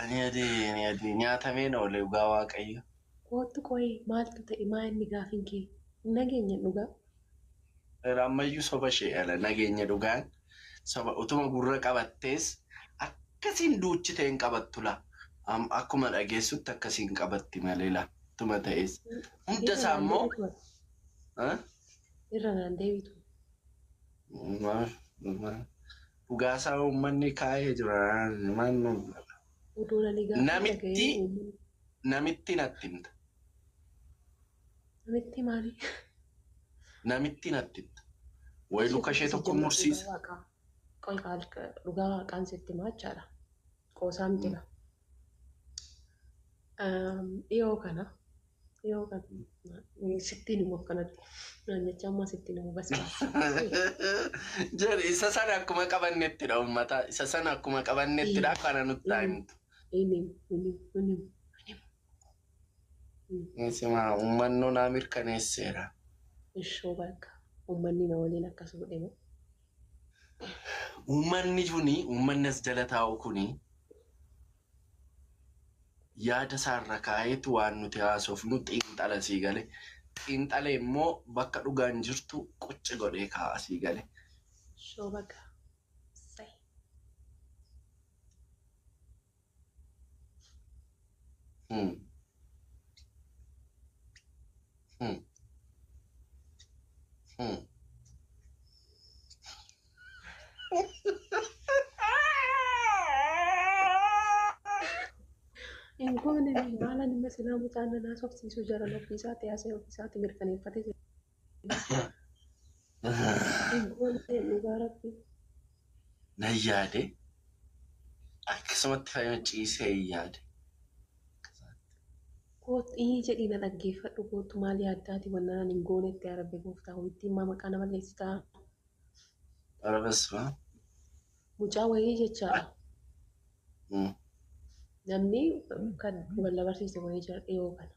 Ani adi nyaatameen oole dhugaa waaqayyo. Kootu qo'ee maaltu ta'e maa inni gaafin kee nageenya dhugaa. Ammayyuu soba ishee ala nageenya dhugaan soba utuma gurra qabattees akkasiin duuchitee hin qabattu la. Akkuma dhageessutti akkasiin qabatti malee la. Utuma ta'es hunda isaa immoo. Irra naan deebitu. Dhugaasaa uummanni kaa'ee jira. Namitti natti himta. Namitti maali? Namitti natti himta. Wayi luka ishee tokko mursiisa. Dhugaa waaqaan sitti maachaadha. Qoosaa miti. Dhiyoo kana sittiin immoo akkanatti naannicha ammaa sittiin immoo basbaasa. Jari isa sana akkuma qabannettidha uummata isa sana akkuma qabannettidha kana nutti himtu. Sima uummanni naa mirkaneesseera. Ishoo bakka uummanni na waliin akkas godhe moo? Uummanni as jala taa'u kuni yaada isaarra kaa'eetu waan nuti haasofnu xiinxala sii gale. Xiinxala immoo bakka dhugaan jirtu qucci godhee kaa'a sii gale. Ishoo bakka. Ingoone maala nima silaa mucaan nanaa sobsiisuu jara ofiisaatti haasa'e ofiisaatti mirkaneeffatee jira. Ingoone dhugaa rabbi. Na yaade akkasumatti fayyama ciisee yaade. Kootii jedhii na dhaggeeffadhu kootu maal yaaddaati wannaan ingoonetti arabee gooftaa ho'itti immaa maqaa nama leessitaa. Arabasmaa. Mucaa wayii jechaadha. Namni kan wal barsiise wayii jira dhiyoo kana.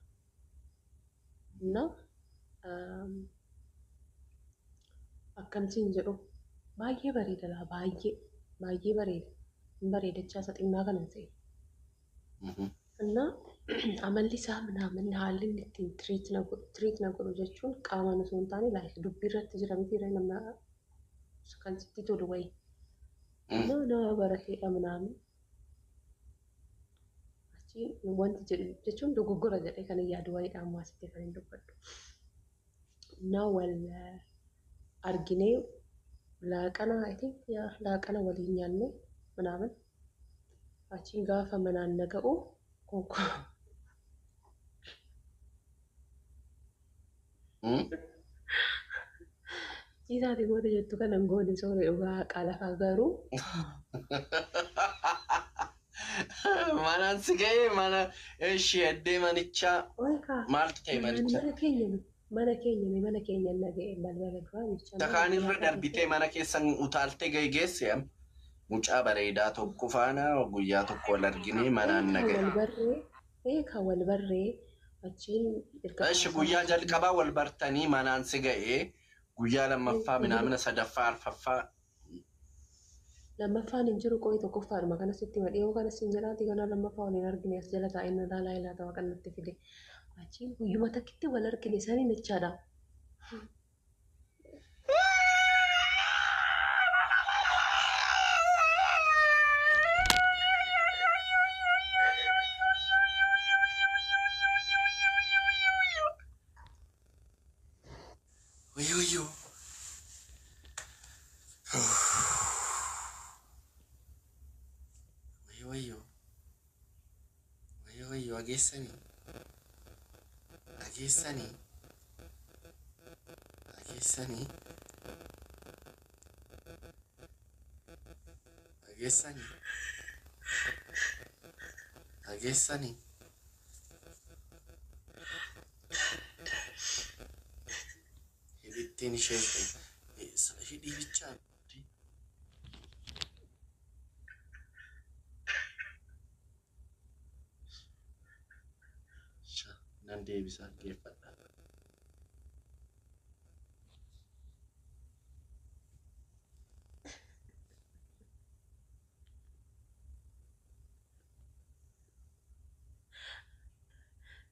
Akkamsiin jedhu baay'ee bareeda laa baay'ee bareeda. Hin bareedachaa isa xinnaa kana ta'e. Amalli isaa minaamin haalli inni ittiin tiriit na godhu jechuun qaamaan osoo hin taane dubbii irratti jira miti nama kan sitti tolu wayii. Nama barateedha minaamin. Wanti jechuun dogoggora jedhee kan yaadu wayiidha ammaa sitti kan hin dubbadhu. Wal arginee laaqana waliin nyaanne minaamin achiin gaafa manaan naga'u Ciisaati goota jettu kan angoonni sooree dhugaa qaalafaa garuu. Manaan si ga'ee mana ishee addee manichaa maaltu ta'e manichaa? Mana keenya naga'e balbala duraa jecha. Takaan irra darbitee mana keessan utaaltee ga'e geesse mucaa bareedaa tokko faana guyyaa tokko wal arginee manaan naga'e. Wal barree achiin Ishi guyyaa jalqabaa wal bartanii manaan si ga'ee guyyaa lammaffaa minaamina sadaffaa arfaffaa. Lammaffaan hin jiru qo'ee tokkoffaadhuma kanas itti madhiyoo kanas hin jedhaati kana lammaffaa waliin argine as jala taa'ee na ilaalaa ta'aa kanatti fide. Achiin guyyuma takkitti wal argine saniin jechaadha. Ageessanii. Hidhiin ishee hidhii bichaa. Nan deebisaa geeffadha.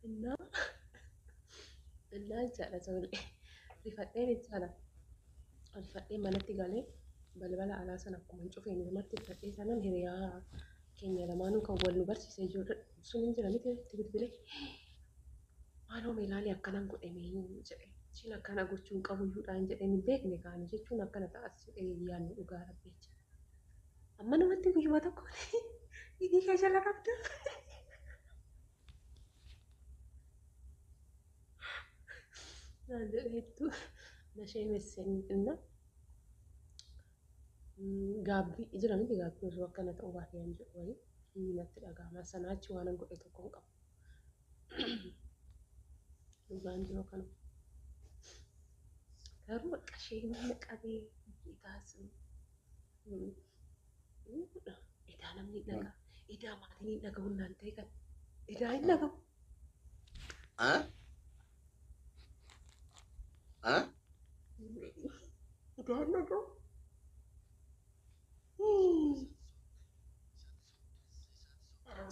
እና እና jechaadha ijoollee rifadheen jechaadha rifadheen manatti galee balbala alaa sana akkuma hin cufeen namatti rifadhee sanan hiriyaa keenya lamaanuu kan wal nu barsiisee jiru sun hin jira miti itti bilbilee maaloo meelaalee akkanan godhamee jedhe ishiin akkana gochuun qabuyyuudhaan jedheen hin beekne kaanii jechuun akkana ta'as jedhee yaadni dhugaa rabbeecha amma namatti guyyuma tokko hidhii kee jala qabda naan jedheettu nashee messenidha gaabbii jira miti gaabbii osoo akkana ta'uu baatee hin jedhu wayii inni natti dhaga'ama sanaachi waan an godhe tokko hin qabu dhugaan jiru kanuma garuu bakka ishee mana qabee itaas idaa namni dhaga idaa maatiin hin dhaga'u naan ta'e kan idaa hin dhaga'u idaa hin dhaga'u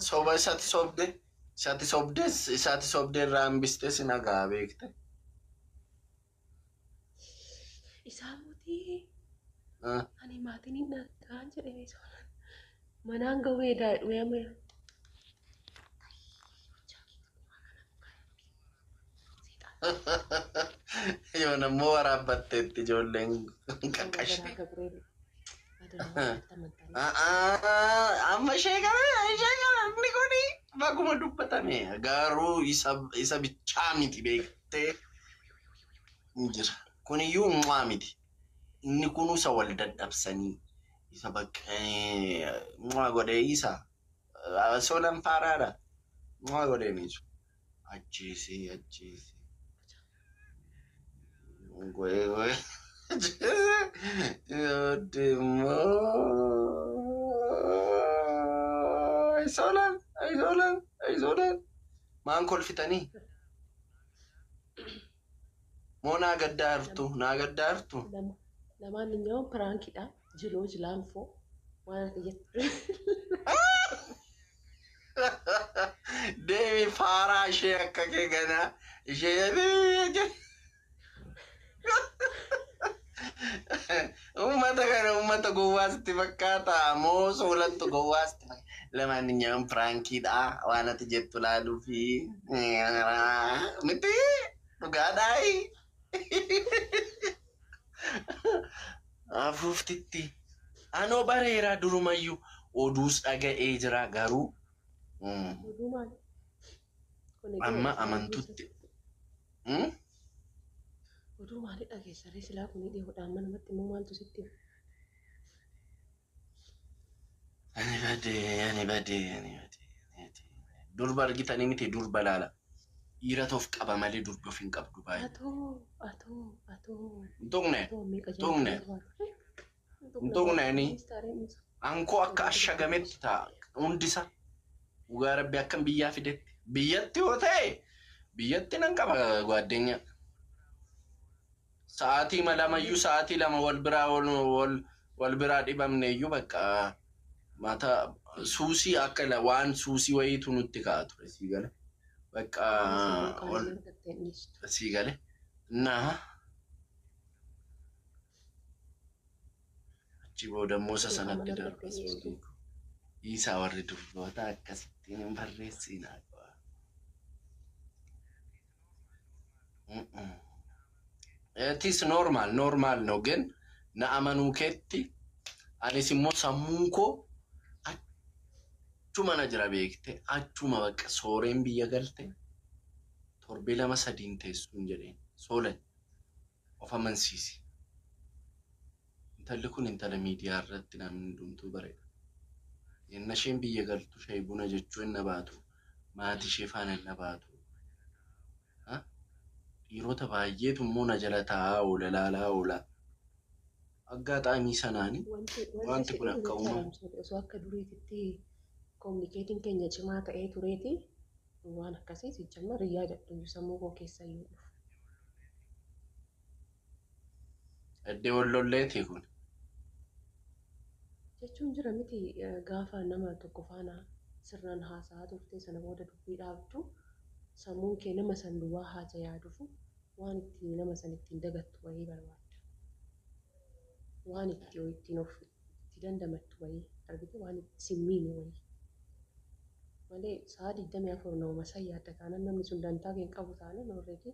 soba isatti sobde irraa hambiste sin hagaa beekte. Isaa mootii ani maatiin hin dhaga'an jedhame manaan gahuu edaa dhu'eema yoo nammoo waraabbatteetti ijoolleen qaqqashee. Amma ishee ni godhi baguma dubbatame garuu isa bichaa miti beektee jira. Kuniyyuu uumaa miti. Inni kunuunsa wal dadhabsanii isa baqqee uumaa godhee isa solan faaraadha. Uumaa godhee miisu. Ajjeesee. Goe. Solan. Maan kolfitanii? Moo naa gaddaartu? Lamaaniyyuu piraankiidha. Jiloo jilaanfoo waan ati jettu. Deemi faaraa ishee akka kee ganaa ishee uummata gowwaasti fakkaata moo soolattu gowwaasti lamaaniyyuu piraankiidha waan ati jettu laaluu fi miti dhugaadhaayi. Afuuftitti anoo bareeraa durumayyuu oduus dhaga'ee jira garuu amma amantutti. Oduu maalii dhageessaree silaa kun dhiyoodhaan mana matti immoo maaltu sitti himu? Ani badee. Durba argitanii miti durba laala. Dhiira toof qaba malee durba of hin qabdu baay'ee. Ntuqne ni ankoo akka ashagametti ta'a hundisa dhugaa rabbi akkam biyyaa fidetti biyyatti yoo ta'e biyyatti nan qaba gwaaddeenya. Sa'aatii malamayyuu sa'aatii lama wal biraa dhibamneeyyuu bakka mata suusii akka waan suusii wayiitu nutti ka'a ture sii gale bakka sii gale naa achi booda immoo sanatti darbas isaa warri durboota akkasittiin hin barreessinaa qaba. It is normal no gen na amanu ketti anis immoo sammuun koo achuma na jira beekte achuma bakka sooreen biyya galte torbee lama sadiin teessuun jedheen soolan of amansiisi. Intalli kun intala miidiyaa irratti namni hundumtuu bareeda. Yenna isheen biyya galtu shayii buna jechuu hin nabaatu maatii ishee faana hin nabaatu. Dhiirota baay'eetu immoo na jala taa'aa oola laalaa oola. Aggaxaamii sanaani wanti kun akka uumamu. Osoo akka duriititti kominikeetiin keenya cimaa ta'ee tureeti waan akkasii sijjamma riyyaa dadhabuu sammuu koo keessa yoo dhufu. Eddee wallolleeti kun. Jechuun jira miti gaafa nama tokko faana sirnaan haasa'aa turte sana booda dubbii dhaabdu sammuun kee nama san duwwaa haja yaadufu waan ittiin nama san ittiin dagattu wayii barbaadda. Waan ittiin of itti dandamattu wayii argite waan itti simmiine wayii. Malee sa'a 24 nama san yaadda taanaan namni sun dantaa kee qabu taanaan already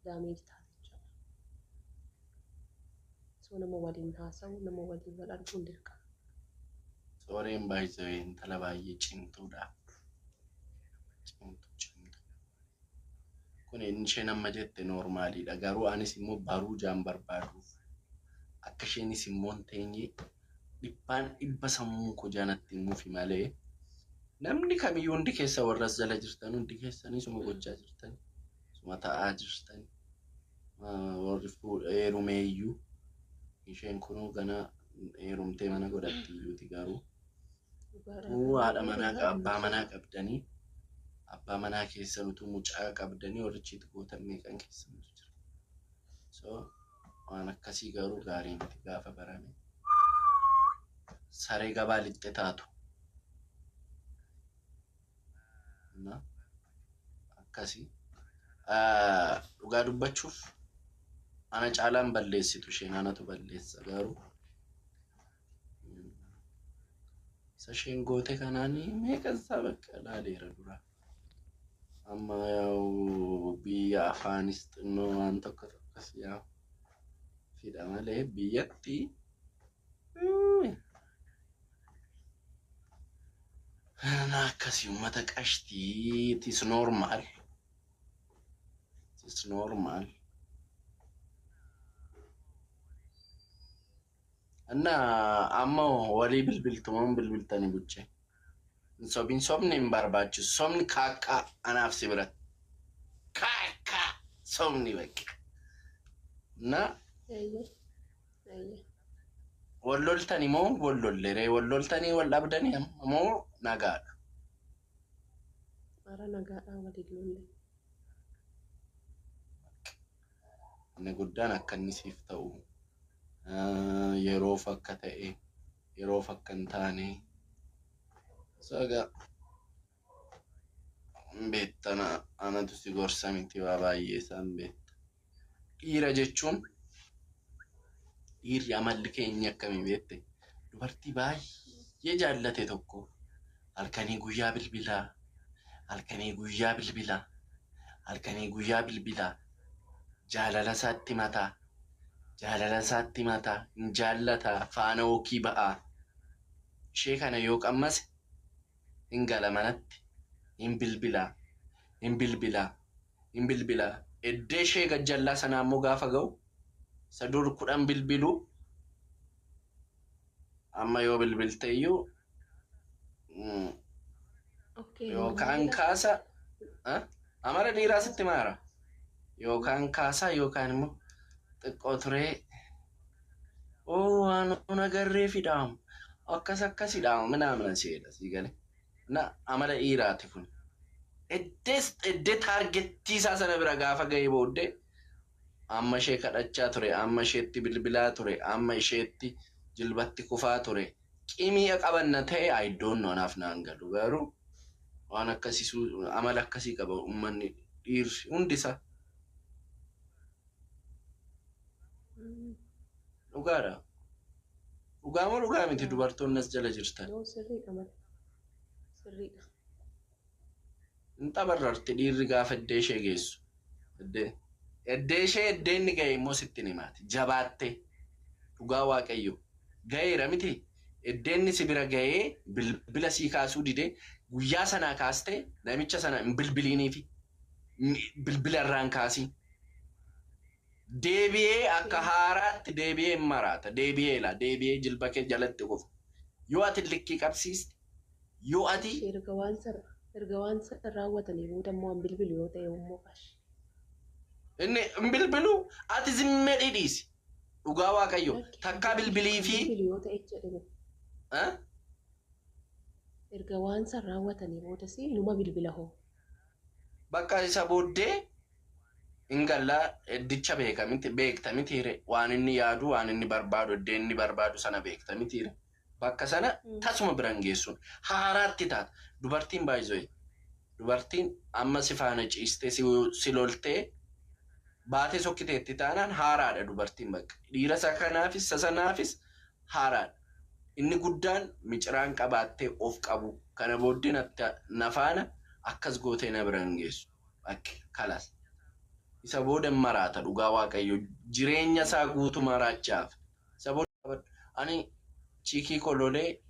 daameeji taate jechuudha. So nama waliin haasa'u nama waliin wal arguun dirqama. Sooreen baay'ee intala baay'ee cimtuudha. Cimtu. Kun ishee nama jette normaaliidha. Garuu anis immoo baruu jaan barbaaduuf akka isheenis immoo hin teenye dhibba sammuu koo jaanatti himuufi malee namni kamiyyuu hundi keessa warras jala jirtan hundi keessanii suma gochaa jirtan suma ta'aa jirtan warri heerumeeyyuu isheen kunuu gana heerumtee mana godhatti iyyuuti garuu haadha manaa abbaa manaa qabdanii abbaa manaa keessan utuu mucaa qabdanii warrichiitti gootan meeqan keessan jira. So waan akkasii garuu gaarii miti gaafa barame saree gabaa lixxe taatu. Akkasii dhugaa dubbachuuf ana caalaan balleessitu isheen anatu balleessa garuu isa isheen goote kanaanii meeqansaa bakka ilaaleera dura. Amma yaa'u biyya afaanis xinnoo waan tokko tokkos yaa'u fidha malee biyyatti akkasii uummata qashtii it is normal. Anna amma walii bilbiltanii buche. Sobni hin barbaachisu. Sobni kaakkaa anaaf si biratti. Kaakkaa sobni bakka. Na walloltanii moo wallollee walloltanii wal dhabdanii moo nagaadha. Mara nagaadha waliin lolle. Inni guddaan akka inni siif ta'u yeroof akka ta'e yeroof akka hin taane saga beektana anatu si gorsa miti waa baay'ee isaan beekta. Dhiira jechuun dhiirri amalli keenya akkamii beekte dubartii baay'ee jaallate tokko halkanii guyyaa bilbilaa jaalala isaatti mataa hin jaallata faana ookii ba'aa ishee kana yoo qammase hin gala manatti hin bilbilaa eddee ishee gajjallaa sanaa immoo gaafa ga'u isa dur 10 bilbilu amma yoo bilbilte iyyuu yookaan kaasa amara dhiiraa sitti maara yookaan kaasa yookaan immoo xiqqoo turee waan agarree fidaamu akkasidhaamu minamina seedha sii gale na amala dhiiraati kun eddee taargettii isaa sana bira gaafa ga'ee booddee amma ishee kadhachaa ture amma isheetti bilbilaa ture amma isheetti jilbatti kufaa ture qimii qabanna ta'e I don't know naaf naan galu garuu waan akkasii amala akkasii qaba uummanni dhiirri hundisaa. Dhugaadha. Dhugaa moo dhugaa miti dubartoonni as jala jirtan. Sirriidha. Hin tabarrarti dhiirri gaafa eddee ishee geessu. Eddee ishee eddee inni ga'e immoo sitti ni himaati. Jabaattee dhugaa waaqayyo ga'eera miti. Eddee inni si bira ga'ee bilbila sii kaasuu didee guyyaa sanaa kaastee namicha sana hin bilbiliiniifi bilbila irraan kaasii. Deebi'ee akka haaraatti deebi'ee maraata. Deebi'ee jilba kee jalatti kufu. Yoo ati likkii qabsiiste yoo ati erga waan raawwatanii booda immoo an bilbilu yoo ta'e immoo qash. Inni hin bilbilu ati zimmee dhiisi. Dhugaa waaqayyo takkaa bilbilii fi yoo ta'e jedhame. Erga waan raawwatanii booda si numa bilbila hoo. Bakka isa booddee ingalla eddicha beekta mitiire waan inni yaadu waan inni barbaadu eddee inni barbaadu sana beekta mitiire bakka sana tasuma biran geessuun haaraatti taata dubartiin baay'ee dubartiin amma si faana ciistee si loltee baatee sokkiteetti taanaan haaraadha dubartiin bakka. Dhiira isa kanaafis sasanaafis haaraadha. Inni guddaan miciraan qabaattee of qabu kana booddee nafaana akkas gootee na biraan geessu. Bakki kalas. Isa booda maraata dhugaa waaqayyo jireenya isaa guutuu maraachaaf. Isa booda ani chiikii kololee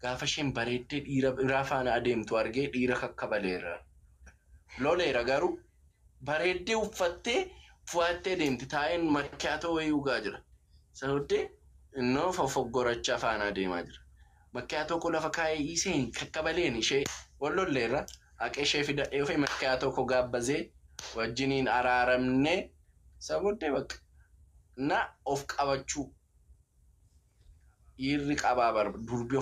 gaafa isheen bareeddee dhiira biraa faana adeemtu argee dhiira kakkabaleera. Loleera garuu bareeddee uffattee fu'aattee deemti taa'een makkaatoo wayii ugaa jira. Isa booddee innoo fofoggorachaa faana adeemaa jira. Makkaatoo ko lafa kaayee iseen kakkabaleen ishee wallolleerra haqee ishee fidadhee ofii makkaatoo ko gaabbazee wajjiniin araaramne isa booddee bakka na of qabachuu dhiirri qabaa durbii